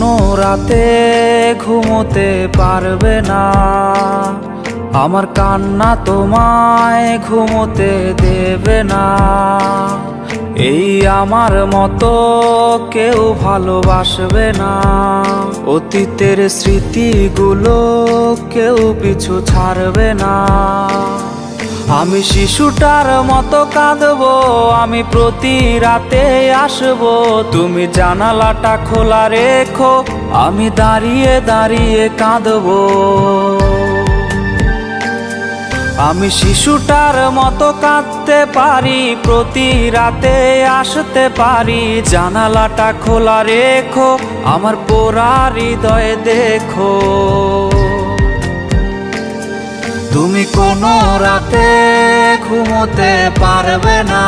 কোনো রাতে ঘুমোতে পারবে না, আমার কান্না তোমায় ঘুমোতে দেবে না। এই আমার মতো কেউ ভালোবাসবে না, অতীতের স্মৃতিগুলো কেউ পিছু ছাড়বে না। আমি শিশুটার মতো কাঁদবো, আমি প্রতি রাতে আসবো, তুমি জানালাটা খোলা রেখো, আমি দাঁড়িয়ে দাঁড়িয়ে কাঁদবো। আমি শিশুটার মতো কাঁদতে পারি, প্রতি রাতে আসতে পারি, জানালাটা খোলা রেখো, আমার পোড়া হৃদয় দেখো। তুমি কোনো রাতে ঘুমোতে পারবে না,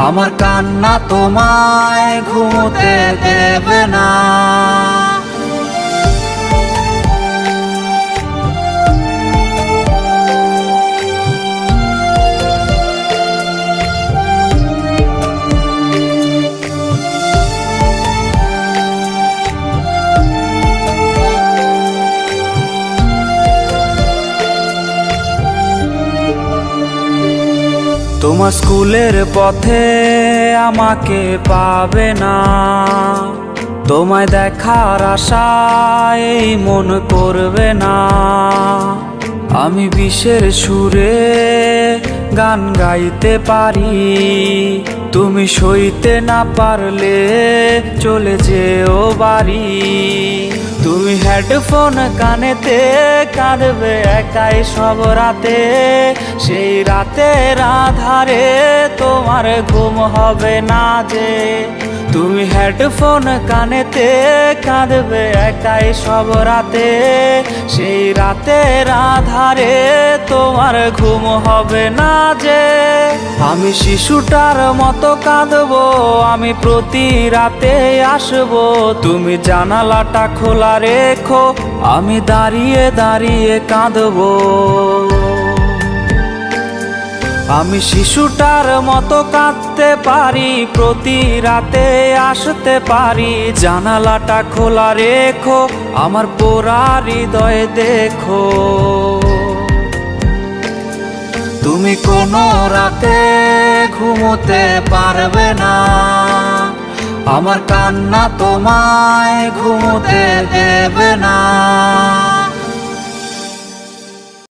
আমার কান্না তোমায় ঘুমোতে দেবে না। তোমার স্কুলের পথে আমাকে পাবে না, তোমায় দেখার আশায় এই মন করবে না। আমি বিষের সুরে গান গাইতে পারি, তুমি সইতে না পারলে চলে যেও বাড়ি। তুমি হেডফোন কানেতে কাঁদবে একাই সব রাতে, সেই রাতের আধারে তোমার ঘুম হবে না যে। তুমি হেডফোন কানেতে কাঁদবে একাই সব রাতে, সেই রাতের আধারে তোমার ঘুম হবে না যে। আমি শিশুটার মতো কাঁদবো, আমি প্রতি রাতে আসবো, তুমি জানালাটা খোলা রেখো, আমি দাঁড়িয়ে দাঁড়িয়ে কাঁদবো। আমি শিশুটার মতো কাঁদতে পারি, প্রতি রাতে আসতে পারি, জানালাটা খোলা রেখো, আমার পোড়া হৃদয় দেখো। তুমি কোনো রাতে ঘুমোতে পারবে না, আমার কান্না তোমায় ঘুমোতে দেবে না।